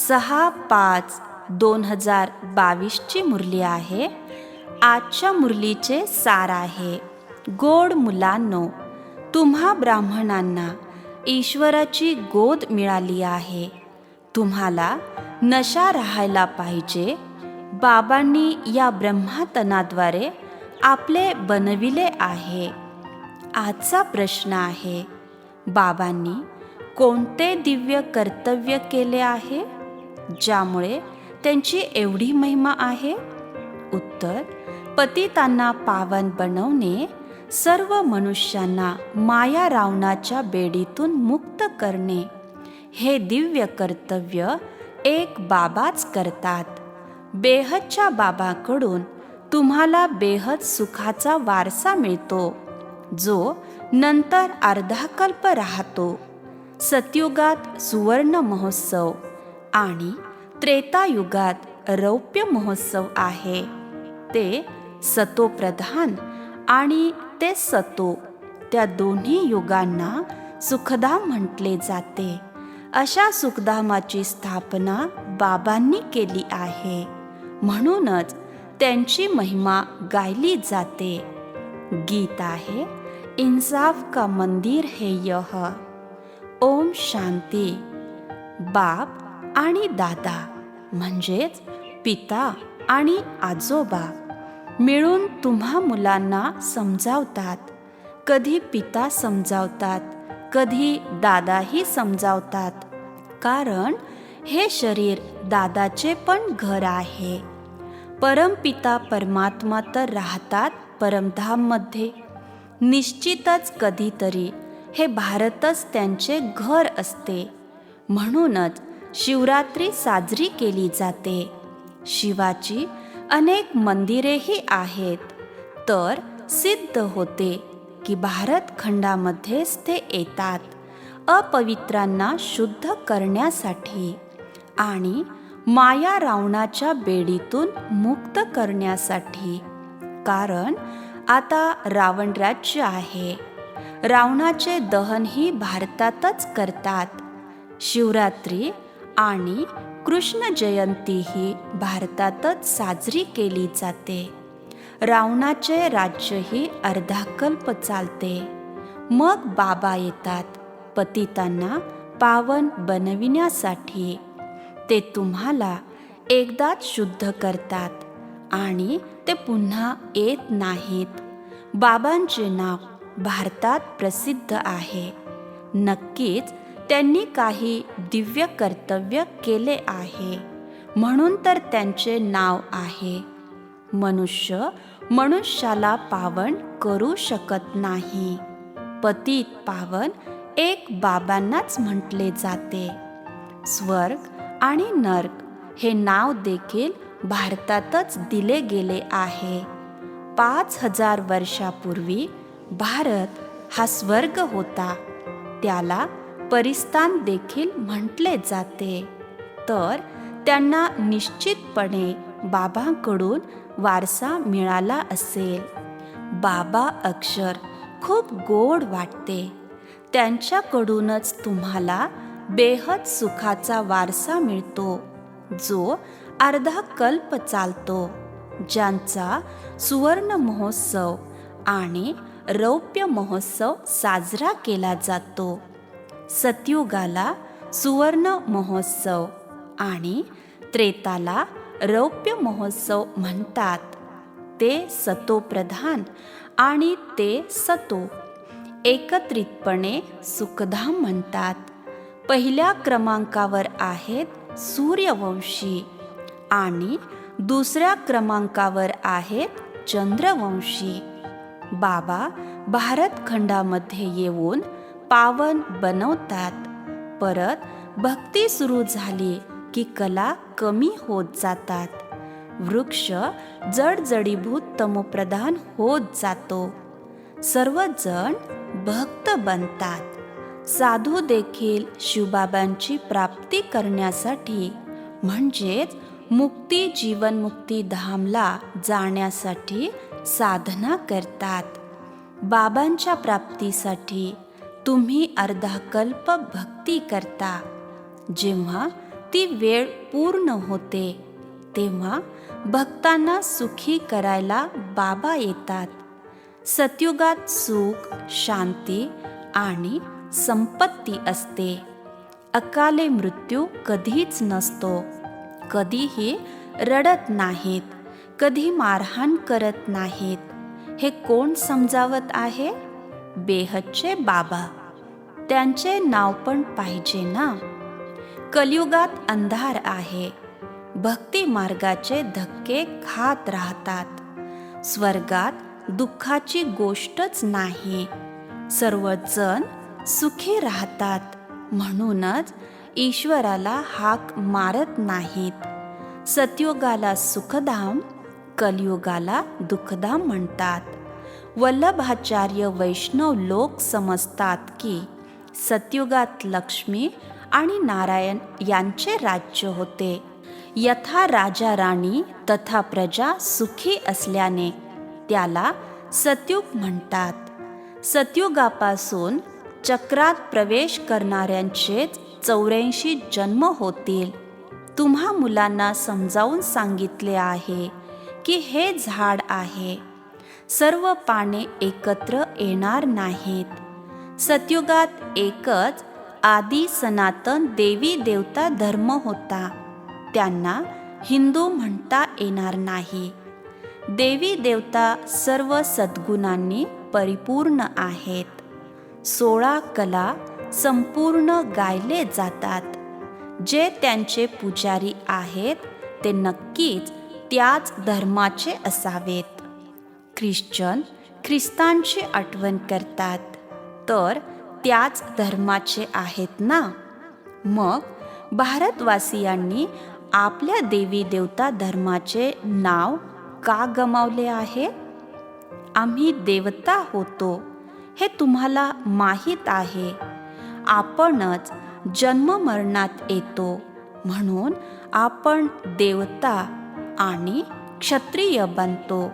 6/5/2022ची मुरली आहे. आजच्या मुरलीचे सार आहे, गोड मुलांनो, तुम्हा ब्राह्मणांना ईश्वराची गोद मिळाली आहे. तुम्हाला नशा राहायला पाहिजे. बाबांनी या ब्रह्मातनाद्वारे आपले बनविले आहे. आजचा प्रश्न आहे, बाबांनी कोणते दिव्य कर्तव्य केले आहे ज्यामुळे त्यांची एवढी महिमा आहे? उत्तर: पतितांना पावन बनवणे, सर्व मनुष्यांना माया रावणाच्या बेडीतून मुक्त करणे. हे दिव्य कर्तव्य एक बाबाच करतात. बेहदच्या बाबाकडून तुम्हाला बेहद सुखाचा वारसा मिळतो, जो नंतर अर्धाकल्प राहतो. सतयुगात सुवर्ण महोत्सव आणि त्रेतायुगात रौप्य महोत्सव आहे. ते सतोप्रधान आणि ते सतो, त्या दोन्ही युगांना सुखधाम म्हटले जाते. अशा सुखधामाची स्थापना बाबांनी केली आहे, म्हणूनच त्यांची महिमा गायली जाते. गीत आहे, इंसाफ का मंदिर है यह. ओम शांती. बाप आणि दादा म्हणजेच पिता आणि आजोबा मिळून तुम्हा मुलांना समजावतात. कधी पिता समजावतात, कधी दादाही समजावतात, कारण हे शरीर दादाचे पण घर आहे. परमपिता परमात्मा तर राहतात परमधाममध्ये. निश्चितच कधीतरी हे भारतच त्यांचे घर असते. म्हणूनच शिवरात्री साजरी केली जाते. शिवाची अनेक मंदिरेही आहेत. तर सिद्ध होते की भारत खंडामध्येच ते येतात, अपवित्रांना शुद्ध करण्यासाठी आणि माया रावणाच्या बेडीतून मुक्त करण्यासाठी. कारण आता रावण राज्य आहे. रावणाचे दहनही भारतातच करतात. शिवरात्री आणि कृष्ण जयंतीही भारतातच साजरी केली जाते. रावणाचे राज्यही अर्धाकल्प चालते. मग बाबा येतात पतितांना पावन बनविण्यासाठी. ते तुम्हाला एकदाच शुद्ध करतात आणि ते पुन्हा येत नाहीत. बाबांचे नाव भारतात प्रसिद्ध आहे. नक्कीच त्यांनी काही दिव्य कर्तव्य केले आहे, म्हणून तर त्यांचे नाव आहे. मनुष्य मनुष्याला पावन करू शकत नाही. पतित पावन एक बाबांनाच म्हटले जाते. स्वर्ग आणि नर्क हे नाव देखील भारतातच दिले गेले आहे. 5000 वर्षापूर्वी भारत हा स्वर्ग होता. त्याला परिस्तान देखील म्हटले जाते. तर त्यांना निश्चितपणे बाबांकडून वारसा मिळाला असेल. बाबा अक्षर खूप गोड वाटते. त्यांच्याकडूनच तुम्हाला बेहद सुखाचा वारसा मिळतो, जो अर्धा कल्प चालतो. ज्यांचा सुवर्ण महोत्सव आणि रौप्य महोत्सव साजरा केला जातो. सतयुगाला सुवर्ण महोत्सव आणि त्रेताला रौप्य महोत्सव म्हणतात. ते सतोप्रधान आणि ते सतो एकत्रितपणे सुखधाम म्हणतात. पहिल्या क्रमांकावर आहेत सूर्यवंशी आणि दुसऱ्या क्रमांकावर आहेत चंद्रवंशी. बाबा भारत खंडामध्ये येऊन पावन बनवतात. परत भक्ती सुरू झाली की कला कमी होत जातात. वृक्ष जडजडीभूत तमोप्रधान होत जातो. सर्वजण भक्त बनतात. साधू देखील शिवबाबांची प्राप्ती करण्यासाठी म्हणजेच मुक्ती जीवनमुक्ती धामला जाण्यासाठी साधना करतात. बाबांच्या प्राप्तीसाठी तुम्ही अर्धाकल्प भक्ती करता. जेव्हा ती वेळ पूर्ण होते तेव्हा भक्तांना सुखी करायला बाबा येतात. सतयुगात सुख, शांती आणि संपत्ती असते. अकाले मृत्यू कधीच नसतो. कधीही रडत नाहीत, कधी मारहाण करत नाहीत. हे कोण समजावत आहे? बेहदचे बाबा. त्यांचे नाव पण पाहिजे ना. कलियुगात अंधार आहे. भक्ती मार्गाचे धक्के खात राहतात. स्वर्गात दुःखाची गोष्टच नाही. सर्वजण सुखी राहतात. म्हणूनच ईश्वराला हाक मारत नाहीत. सतयुगाला सुखधाम, कलियुगाला दुःखधाम म्हणतात. वल्लभाचार्य वैष्णव लोक समजतात की सतयुगात लक्ष्मी आणि नारायण यांचे राज्य होते. यथा राजा राणी तथा प्रजा सुखी असल्याने त्याला सतयुग म्हणतात. सतयुगापासून चक्रात प्रवेश करणाऱ्यांचेच 84 जन्म होतील. तुम्हा मुलांना समजावून सांगितले आहे की हे झाड आहे. सर्व पाने एकत्र येणार नाहीत. सतयुगात एकच आदी सनातन देवी देवता धर्म होता. त्यांना हिंदू म्हणता येणार नाही. देवी देवता सर्व सद्गुणांनी परिपूर्ण आहेत. 16 कला संपूर्ण गायले जातात. जे त्यांचे पुजारी आहेत ते नक्कीच त्याच धर्माचे असावेत. ख्रिश्चन ख्रिस्तांची आठवण करतात तर त्याच धर्माचे आहेत ना. मग भारतवासियांनी आपल्या देवी देवता धर्माचे नाव का गमावले आहे? आम्ही देवता होतो हे तुम्हाला माहीत आहे. आपणच जन्ममरणात येतो म्हणून आपण देवता आणि क्षत्रिय बनतो.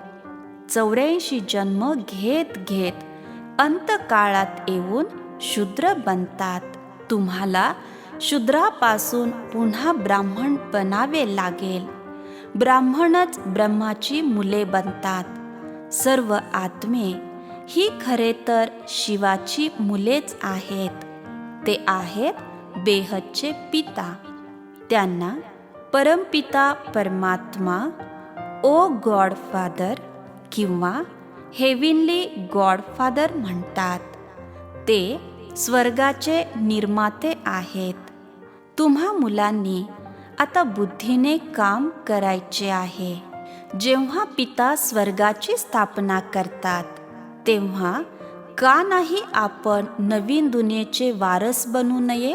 84 जन्म घेत घेत अंतकाळात येऊन शूद्र बनतात. तुम्हाला शूद्रापासून पुन्हा ब्राह्मण बनावे लागेल. ब्राह्मणच ब्रह्माची मुले बनतात. सर्व आत्मे ही खरे तर शिवाची मुलेच आहेत. ते आहेत बेहदचे पिता. त्यांना परमपिता परमात्मा, ओ गॉडफादर किंवा हेविनली गॉडफादर म्हणतात. ते स्वर्गाचे निर्माते आहेत. तुम्हा मुलांनी आता बुद्धीने काम करायचे आहे. जेव्हा पिता स्वर्गाची स्थापना करतात तेव्हा का नाही आपण नवीन दुनियेचे वारस बनू नये?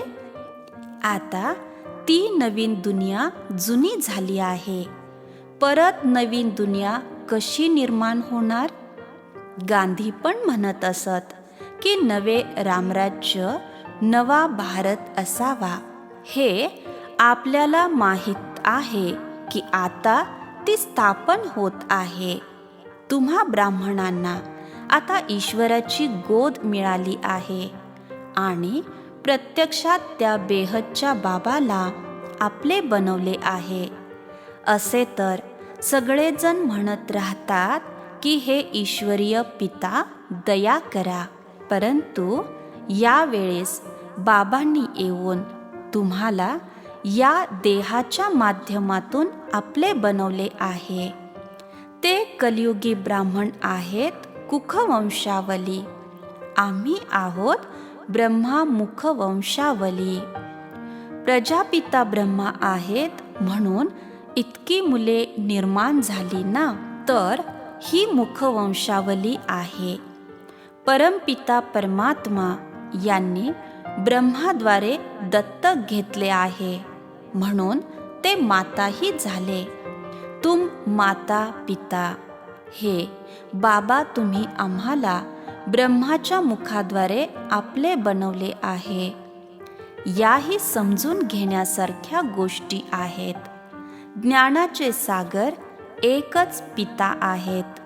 आता ती नवीन दुनिया जुनी झाली आहे. परत नवीन दुनिया कशी निर्माण होणार? गांधी पण म्हणत असत की नवे रामराज्य, नवा भारत असावा. हे आपल्याला माहीत आहे की आता ती स्थापन होत आहे. तुम्हा ब्राह्मणांना आता ईश्वराची गोद मिळाली आहे आणि प्रत्यक्षात त्या बेहदच्या बाबाला आपले बनवले आहे. असे तर सगळेजण म्हणत राहतात की हे ईश्वरीय पिता दया करा. परंतु यावेळेस बाबांनी येऊन तुम्हाला या देहाच्या माध्यमातून आपले बनवले आहे. ते कलियुगी ब्राह्मण आहेत कुखवंशावली. आम्ही आहोत ब्रह्मा मुखवंशावली. प्रजापिता ब्रह्मा आहेत म्हणून इतकी मुले निर्माण झाली ना. तर ही मुखवंशावली आहे. परमपिता परमात्मा यांनी ब्रह्माद्वारे दत्तक घेतले आहे म्हणून ते माताही झाले. तुम माता पिता. हे बाबा तुम्ही आम्हाला ब्रह्माच्या मुखाद्वारे आपले बनवले आहे. याही समजून घेण्यासारख्या गोष्टी आहेत. ज्ञानाचे सागर एकच पिता आहेत.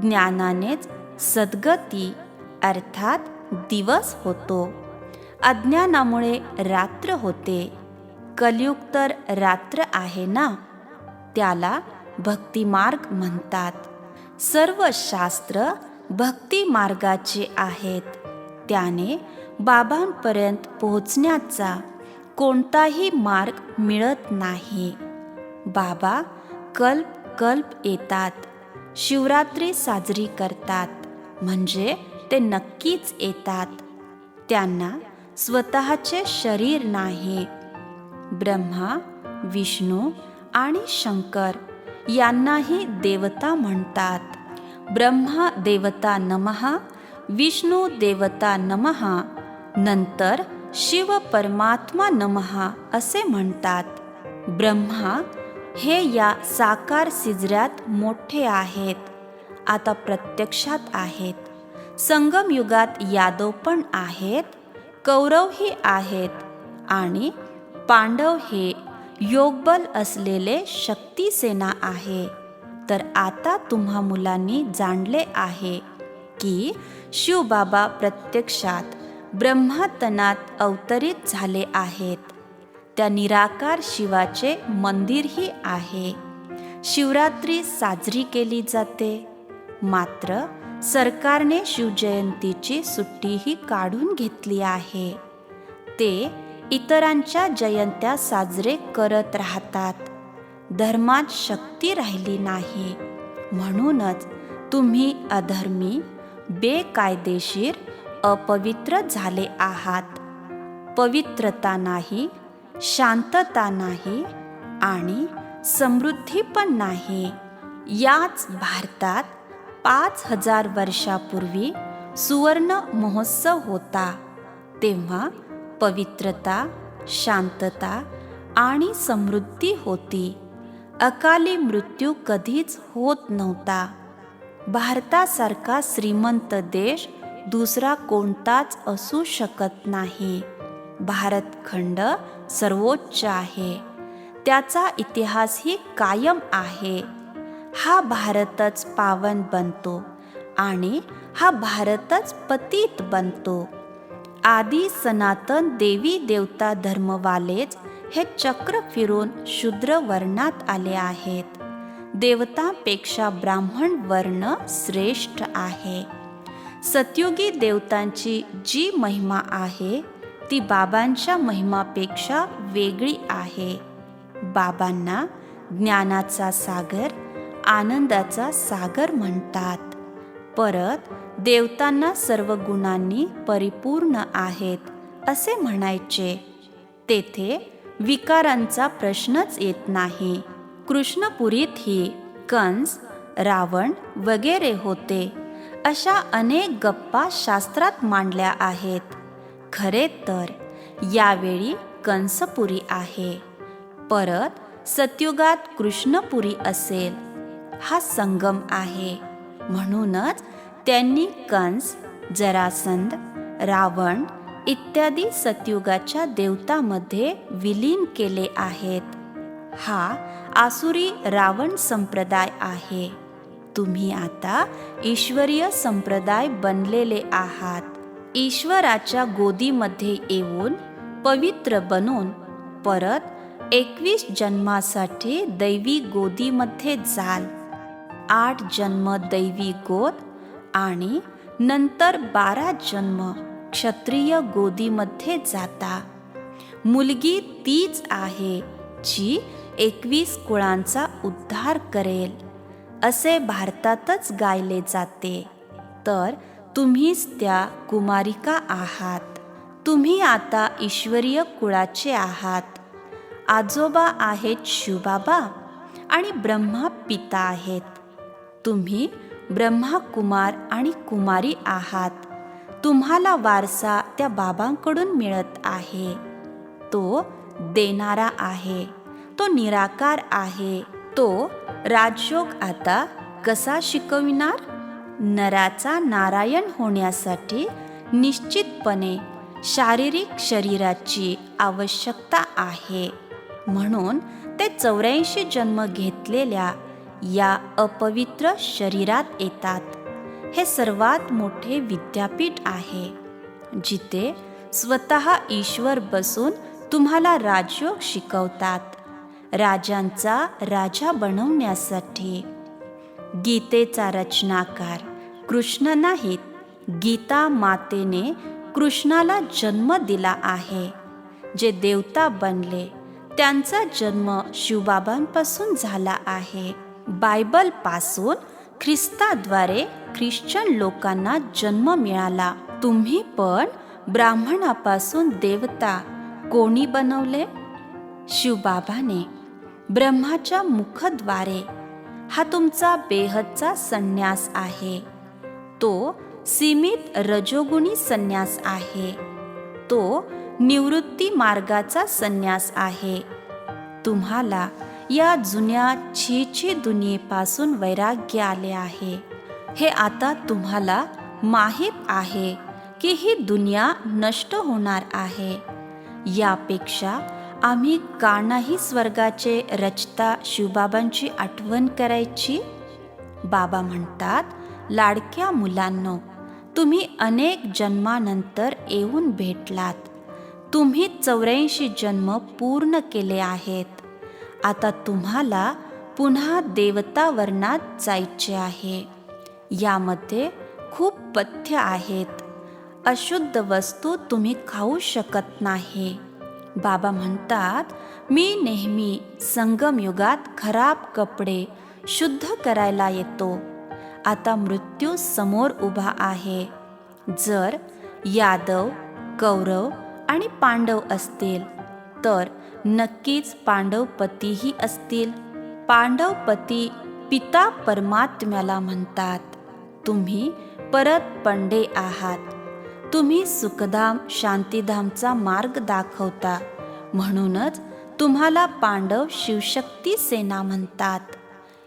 ज्ञानानेच सद्गती अर्थात दिवस होतो. अज्ञानामुळे रात्र होते. कलियुग तर रात्र आहे ना, त्याला भक्तिमार्ग म्हणतात. सर्व शास्त्र भक्ती मार्गाचे आहेत. त्याने बाबांपर्यंत पोहोचण्याचा कोणताही मार्ग मिळत नाही. बाबा कल्प कल्प येतात, शिवरात्री साजरी करतात, म्हणजे ते नक्कीच येतात. त्यांना स्वतःचे शरीर नाही. ब्रह्मा, विष्णू आणि शंकर यांनाही देवता म्हणतात. ब्रह्मा देवता नमः, विष्णू देवता नमः, नंतर शिव परमात्मा नमः असे म्हणतात. ब्रह्मा हे या साकार सिजऱ्यात मोठे आहेत, आता प्रत्यक्षात आहेत. संगम युगात यादव पण आहेत, कौरवही आहेत आणि पांडव हे योगबल असलेले शक्तिसेना आहे. तर आता तुम्हा मुलांनी जाणले आहे की शिवबाबा प्रत्यक्षात ब्रह्मतनात अवतरित झाले आहेत. त्या निराकार शिवाचे मंदिरही आहे. शिवरात्री साजरी केली जाते. मात्र सरकारने शिवजयंतीची सुट्टीही काढून घेतली आहे. ते इतरांच्या जयंत्या साजरे करत राहतात. धर्मात शक्ती राहिली नाही. म्हणूनच तुम्ही अधर्मी, बेकायदेशीर, अपवित्र झाले आहात. पवित्रता नाही, शांतता नाही आणि समृद्धी पण नाही. याच भारतात 5000 वर्षापूर्वी सुवर्ण महोत्सव होता. तेव्हा पवित्रता, शांतता आणि समृद्धी होती. अकाली मृत्यू कधीच होत नव्हता. भारतासारखा श्रीमंत देश दुसरा कोणताच असू शकत नाही. भारतखंड सर्वोच्च आहे. त्याचा इतिहासही कायम आहे. हा भारतच पावन बनतो आणि हा भारतच पतित बनतो. आदी सनातन देवी देवता धर्मवालेच हे चक्र फिरून शूद्र वर्णात आले आहेत. देवतांपेक्षा ब्राह्मण वर्ण श्रेष्ठ आहे. सतयुगी देवतांची जी महिमा आहे ती बाबांच्या महिमापेक्षा वेगळी आहे. बाबांना ज्ञानाचा सागर, आनंदाचा सागर म्हणतात. परत देवतांना सर्व गुणांनी परिपूर्ण आहेत असे म्हणायचे. तेथे विकारांचा प्रश्नच येत नाही. कृष्णपुरीतही कंस, रावण वगैरे होते. अशा अनेक गप्पा शास्त्रात मांडल्या आहेत. खरे तर यावेळी कंसपुरी आहे. परत सतयुगात कृष्णपुरी असेल. हा संगम आहे. म्हणूनच त्यांनी कंस, जरासंध, रावण इत्यादी सतयुगाच्या देवतांमध्ये विलीन केले आहेत. हा आसुरी रावण संप्रदाय आहे. तुम्ही आता ईश्वरीय संप्रदाय बनलेले आहात. ईश्वराच्या गोदीमध्ये येऊन पवित्र बनून परत 21 जन्मासाठी दैवी गोदीमध्ये जाल. 8 जन्म दैवी गोद आणि नंतर 12 जन्म क्षत्रिय गोदीमध्ये जाता. मुलगी तीच आहे जी 21 कुळांचा उद्धार करेल असे भारतातच गायले जाते. तर तुम्हीच त्या कुमारिका आहात. तुम्ही आता ईश्वरीय कुळाचे आहात. आजोबा आहेत शिवबाबा आणि ब्रह्मा पिता आहेत. तुम्ही ब्रह्मा कुमार आणि कुमारी आहात. तुम्हाला वारसा त्या बाबांकडून मिळत आहे. तो देणारा आहे. तो निराकार आहे. तो राजयोग आता कसा शिकविणार? नराचा नारायण होण्यासाठी निश्चितपणे शारीरिक शरीराची आवश्यकता आहे. म्हणून ते 84 जन्म घेतलेल्या या अपवित्र शरीरात येतात. हे सर्वात मोठे विद्यापीठ आहे जिथे स्वतः ईश्वर बसून तुम्हाला राजयोग शिकवतात, राजांचा राजा बनवण्यासाठी. गीतेचा रचनाकार कृष्ण नाहीत. गीता मातेने कृष्णाला जन्म दिला आहे. जे देवता बनले त्यांचा जन्म शिवबाबांपासून झाला आहे. बायबलपासून ख्रिस्ताद्वारे ख्रिश्चन लोकांना जन्म मिळाला. तुम्ही पण ब्राह्मणापासून देवता कोणी बनवले? शिवबाबाने. ब्रह्माच्या मुखद्वारे. हा तुमचा बेहदचा संन्यास आहे. तो सीमित रजोगुणी संन्यास आहे. तो निवृत्ती मार्गाचा संन्यास आहे. तुम्हाला या जुन्या छीछी दुनियेपासून वैराग्य आले आहे. हे आता तुम्हाला माहीत आहे की ही दुनिया नष्ट होणार आहे. यापेक्षा आम्ही का नाही स्वर्गाचे रचता शिवबाबांची आठवण करायची? बाबा म्हणतात, लाडक्या मुलांनो, तुम्ही अनेक जन्मानंतर येऊन भेटलात. तुम्ही 84 जन्म पूर्ण केले आहेत. आता तुम्हाला पुन्हा देवता वर्णात जायचे आहे. यामध्ये खूप पथ्य आहेत. अशुद्ध वस्तू तुम्ही खाऊ शकत नाही. बाबा म्हणतात, मी नेहमी संगमयुगात खराब कपडे शुद्ध करायला येतो. आता मृत्यू समोर उभा आहे. जर यादव, कौरव आणि पांडव असतील तर नक्कीच पांडवपतीही असतील. पांडवपती पिता परमात्म्याला म्हणतात. तुम्ही परत पंडे आहात. तुम्ही सुखधाम शांतीधामचा मार्ग दाखवता. म्हणूनच तुम्हाला पांडव शिवशक्ती सेना म्हणतात.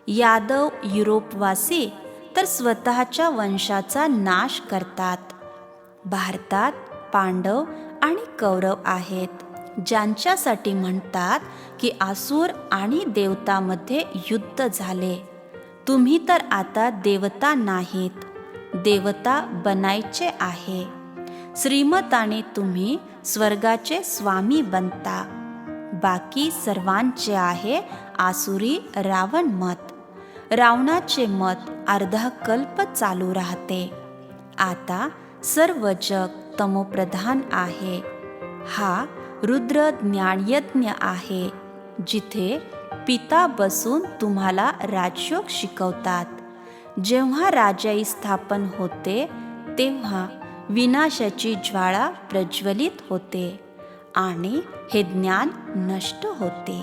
यादव युरोपवासी तर स्वतःच्या वंशाचा नाश करतात. भारतात पांडव आणि कौरव आहेत, ज्यांच्यासाठी म्हणतात की आसुर आणि देवतामध्ये युद्ध झाले. तुम्ही तर आता देवता नाहीत, देवता बनायचे आहे. श्रीमताने तुम्ही स्वर्गाचे स्वामी बनता. बाकी सर्वांचे आहे आसुरी रावण मत. रावणाचे मत अर्धा कल्प चालू राहते. आता सर्व जग तमोप्रधान आहे. हा रुद्र ज्ञानयज्ञ आहे, जिथे पिता बसून तुम्हाला राजयोग शिकवतात. जेव्हा राजाई स्थापन होते तेव्हा विनाशाची ज्वाळा प्रज्वलित होते आणि हे ज्ञान नष्ट होते.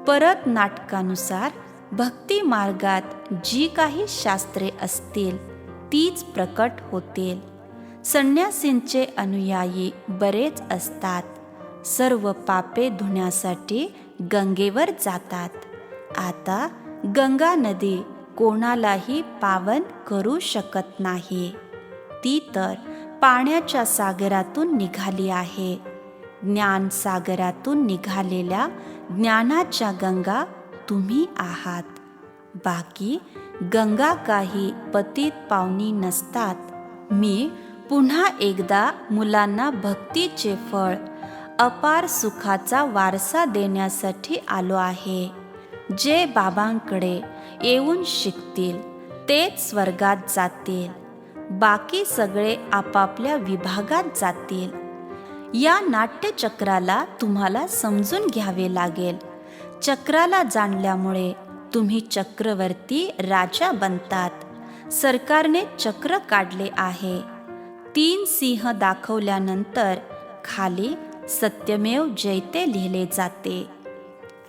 परत नाटकानुसार भक्ती मार्गात जी काही शास्त्रे असतील तीच प्रकट होतील. संन्यासींचे अनुयायी बरेच असतात. सर्व पापे धुण्यासाठी गंगेवर जातात. आता गंगा नदी कोणालाही पावन करू शकत नाही. ती तर पाण्याच्या सागरातून निघाली आहे. ज्ञान सागरातून निघालेल्या ज्ञानाच्या गंगा तुम्ही आहात. बाकी गंगा काही पतित पावनी नसतात. मी पुन्हा एकदा मुलांना भक्तीचे फळ, अपार सुखाचा वारसा देण्यासाठी आलो आहे. जे बाबांकडे येऊन शिकतील तेच स्वर्गात जातील. बाकी सगळे आपापल्या विभागात जातील. या नाट्यचक्राला तुम्हाला समजून घ्यावे लागेल. चक्राला जाणल्यामुळे तुम्ही चक्रवर्ती राजा बनतात. सरकारने चक्र काढले आहे. 3 सिंह दाखवल्यानंतर खाली सत्यमेव जयते लिहिले जाते.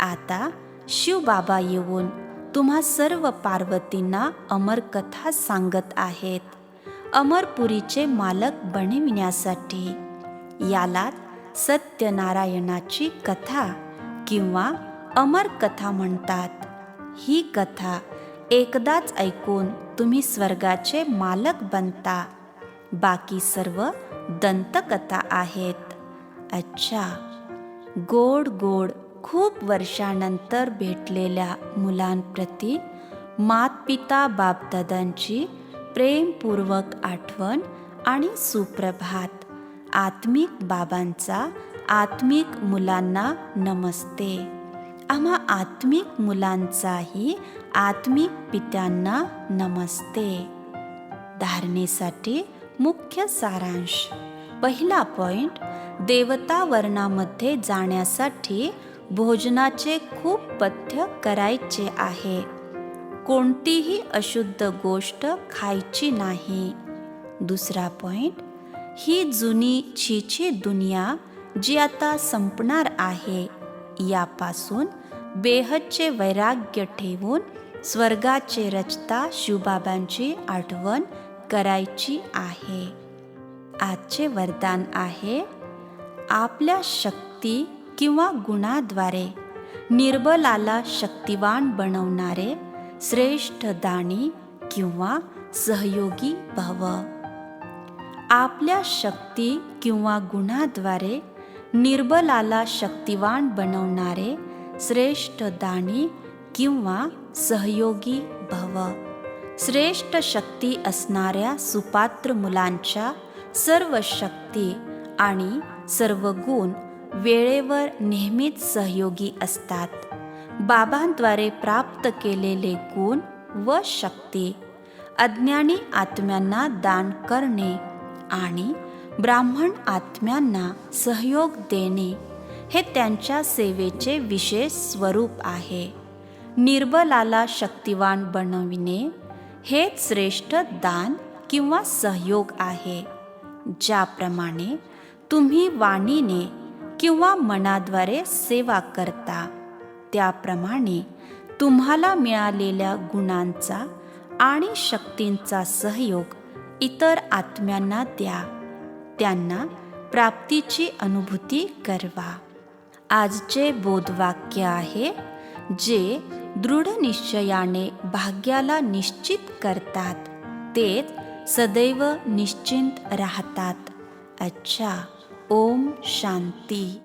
आता शिवबाबा येऊन तुम्हा सर्व पार्वतींना अमरकथा सांगत आहेत, अमरपुरीचे मालक बनविण्यासाठी. यालाच सत्यनारायणाची कथा किंवा अमर कथा म्हणतात. ही कथा एकदाच ऐकून तुम्ही स्वर्गाचे मालक बनता. बाकी सर्व दंतकथा आहेत. अच्छा, गोड गोड खूप वर्षानंतर भेटलेल्या मुलांप्रती मातपिता बापदादांची प्रेमपूर्वक आठवण आणि सुप्रभात. आत्मिक बाबांचा आत्मिक मुलांना नमस्ते. आम्हा आत्मिक मुलांचाही आत्मिक पित्यांना नमस्ते. धारणेसाठी मुख्य सारांश. पहिला पॉइंट, देवता वर्णामध्ये जाण्यासाठी भोजनाचे खूप पथ्य करायचे आहे. कोणतीही अशुद्ध गोष्ट खायची नाही. दुसरा पॉइंट, ही जुनी छीछी दुनिया जी आता संपणार आहे, यापासून बेहदचे वैराग्य ठेवून स्वर्गाचे रचता शिवबाबांची आठवण करायची आहे. आजचे वरदान आहे, आपल्या शक्ती किंवा गुणाद्वारे निर्बलाला शक्तिवान बनवणारे श्रेष्ठ दानी किंवा सहयोगी भव. आपल्या शक्ती किंवा गुणाद्वारे निर्बलाला शक्तिवान बनवणारे श्रेष्ठ दानी किंवा सहयोगी भव. श्रेष्ठ शक्ती असणाऱ्या सुपात्र मुलांच्या सर्व शक्ती आणि सर्व गुण वेळेवर नेहमीच सहयोगी असतात. बाबांद्वारे प्राप्त केलेले गुण व शक्ती अज्ञानी आत्म्यांना दान करणे आणि ब्राह्मण आत्म्यांना सहयोग देणे हे त्यांच्या सेवेचे विशेष स्वरूप आहे. निर्बलाला शक्तिवान बनविणे हेच श्रेष्ठ दान किंवा सहयोग आहे. ज्याप्रमाणे तुम्ही वाणीने किंवा मनाद्वारे सेवा करता, त्याप्रमाणे तुम्हाला मिळालेल्या गुणांचा आणि शक्तींचा सहयोग इतर आत्म्यांना द्या. त्यांना प्राप्तीची अनुभूती करवा. आजचे बोधवाक्य आहे, जे दृढ निश्चयाने भाग्याला निश्चित करतात तेच सदैव निश्चिंत राहतात. अच्छा. ओम शांती.